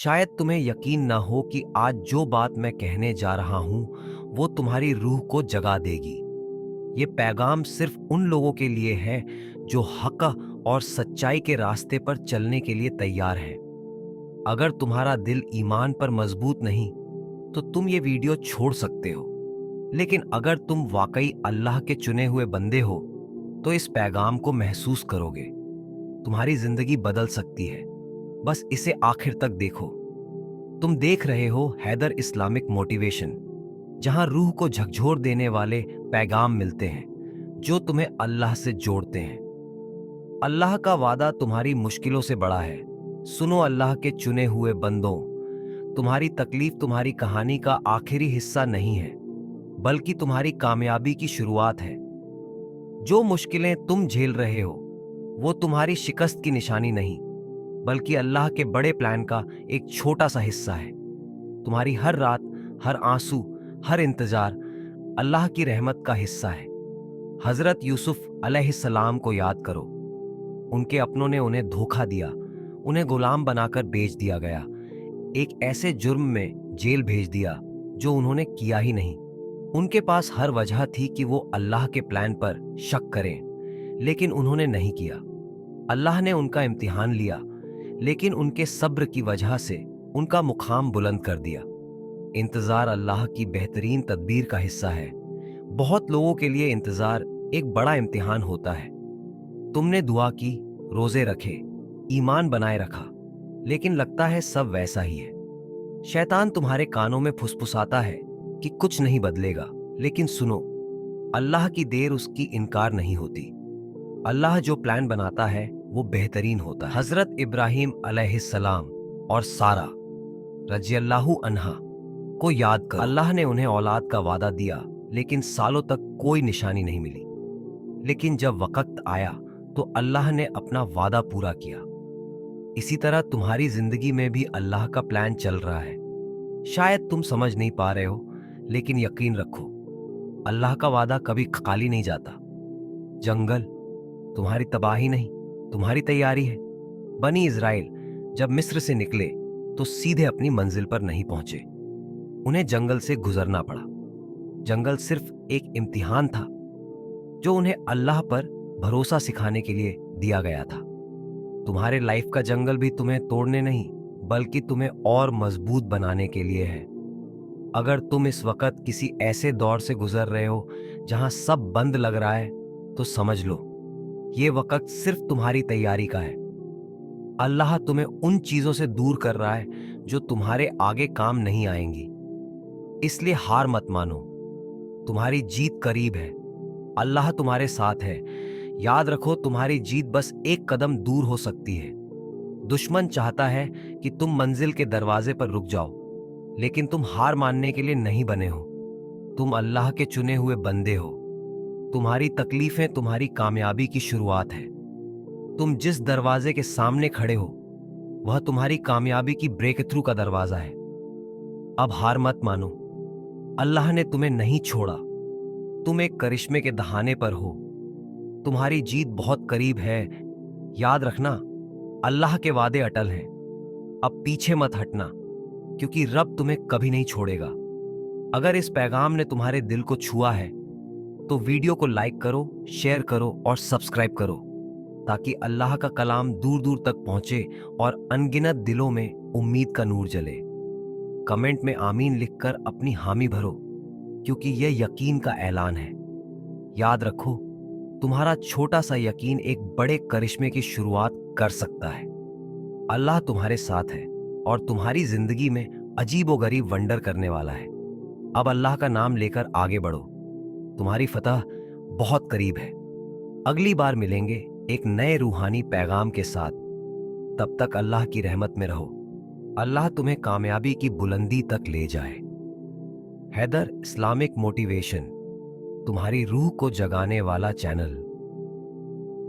शायद तुम्हें यकीन ना हो कि आज जो बात मैं कहने जा रहा हूं वो तुम्हारी रूह को जगा देगी। ये पैगाम सिर्फ उन लोगों के लिए है जो हक और सच्चाई के रास्ते पर चलने के लिए तैयार हैं। अगर तुम्हारा दिल ईमान पर मजबूत नहीं तो तुम ये वीडियो छोड़ सकते हो, लेकिन अगर तुम वाकई अल्लाह के चुने हुए बंदे हो तो इस पैगाम को महसूस करोगे। तुम्हारी जिंदगी बदल सकती है। बस इसे आखिर तक देखो। तुम देख रहे हो हैदर इस्लामिक मोटिवेशन, जहां रूह को झकझोर देने वाले पैगाम मिलते हैं जो तुम्हें अल्लाह से जोड़ते हैं। अल्लाह का वादा तुम्हारी मुश्किलों से बड़ा है। सुनो अल्लाह के चुने हुए बंदों, तुम्हारी तकलीफ तुम्हारी कहानी का आखिरी हिस्सा नहीं है, बल्कि तुम्हारी कामयाबी की शुरुआत है। जो मुश्किलें तुम झेल रहे हो वो तुम्हारी शिकस्त की निशानी नहीं, बल्कि अल्लाह के बड़े प्लान का एक छोटा सा हिस्सा है। तुम्हारी हर रात, हर आंसू, हर इंतजार अल्लाह की रहमत का हिस्सा है। हजरत यूसुफ अलैहिस्सलाम को याद करो। उनके अपनों ने उन्हें धोखा दिया, उन्हें गुलाम बनाकर बेच दिया गया, एक ऐसे जुर्म में जेल भेज दिया जो उन्होंने किया ही नहीं। उनके पास हर वजह थी कि वो अल्लाह के प्लान पर शक करें, लेकिन उन्होंने नहीं किया। अल्लाह ने उनका इम्तिहान लिया, लेकिन उनके सब्र की वजह से उनका मुकाम बुलंद कर दिया। इंतजार अल्लाह की बेहतरीन तदबीर का हिस्सा है। बहुत लोगों के लिए इंतजार एक बड़ा इम्तिहान होता है। तुमने दुआ की, रोजे रखे, ईमान बनाए रखा, लेकिन लगता है सब वैसा ही है। शैतान तुम्हारे कानों में फुसफुसाता है कि कुछ नहीं बदलेगा, लेकिन सुनो, अल्लाह की देर उसकी इनकार नहीं होती। अल्लाह जो प्लान बनाता है वो बेहतरीन होता है। हजरत इब्राहिम अलैहिस्सलाम और सारा रज़ियल्लाहु अन्हा को याद कर। अल्लाह ने उन्हें औलाद का वादा दिया, लेकिन सालों तक कोई निशानी नहीं मिली। लेकिन जब वक्त आया तो अल्लाह ने अपना वादा पूरा किया। इसी तरह तुम्हारी जिंदगी में भी अल्लाह का प्लान चल रहा है। शायद तुम समझ नहीं पा रहे हो, लेकिन यकीन रखो, अल्लाह का वादा कभी खाली नहीं जाता। जंगल तुम्हारी तबाही नहीं, तुम्हारी तैयारी है। बनी इज़राइल जब मिस्र से निकले तो सीधे अपनी मंजिल पर नहीं पहुंचे, उन्हें जंगल से गुजरना पड़ा। जंगल सिर्फ एक इम्तिहान था जो उन्हें अल्लाह पर भरोसा सिखाने के लिए दिया गया था। तुम्हारे लाइफ का जंगल भी तुम्हें तोड़ने नहीं, बल्कि तुम्हें और मजबूत बनाने के लिए है। अगर तुम इस वक्त किसी ऐसे दौर से गुजर रहे हो जहां सब बंद लग रहा है, तो समझ लो ये वक्त सिर्फ तुम्हारी तैयारी का है। अल्लाह तुम्हें उन चीजों से दूर कर रहा है जो तुम्हारे आगे काम नहीं आएंगी। इसलिए हार मत मानो, तुम्हारी जीत करीब है। अल्लाह तुम्हारे साथ है। याद रखो, तुम्हारी जीत बस एक कदम दूर हो सकती है। दुश्मन चाहता है कि तुम मंजिल के दरवाजे पर रुक जाओ, लेकिन तुम हार मानने के लिए नहीं बने हो। तुम अल्लाह के चुने हुए बंदे हो। तुम्हारी तकलीफें तुम्हारी कामयाबी की शुरुआत है। तुम जिस दरवाजे के सामने खड़े हो वह तुम्हारी कामयाबी की ब्रेक थ्रू का दरवाजा है। अब हार मत मानो, अल्लाह ने तुम्हें नहीं छोड़ा। तुम एक करिश्मे के दहाने पर हो। तुम्हारी जीत बहुत करीब है। याद रखना, अल्लाह के वादे अटल हैं। अब पीछे मत हटना, क्योंकि रब तुम्हें कभी नहीं छोड़ेगा। अगर इस पैगाम ने तुम्हारे दिल को छुआ है तो वीडियो को लाइक करो, शेयर करो और सब्सक्राइब करो, ताकि अल्लाह का कलाम दूर दूर तक पहुंचे और अनगिनत दिलों में उम्मीद का नूर जले। कमेंट में आमीन लिखकर अपनी हामी भरो, क्योंकि यह यकीन का ऐलान है। याद रखो, तुम्हारा छोटा सा यकीन एक बड़े करिश्मे की शुरुआत कर सकता है। अल्लाह तुम्हारे साथ है और तुम्हारी जिंदगी में अजीबोगरीब वंडर करने वाला है। अब अल्लाह का नाम लेकर आगे बढ़ो, तुम्हारी फतह बहुत करीब है। अगली बार मिलेंगे एक नए रूहानी पैगाम के साथ। तब तक अल्लाह की रहमत में रहो। अल्लाह तुम्हें कामयाबी की बुलंदी तक ले जाए। हैदर इस्लामिक मोटिवेशन, तुम्हारी रूह को जगाने वाला चैनल।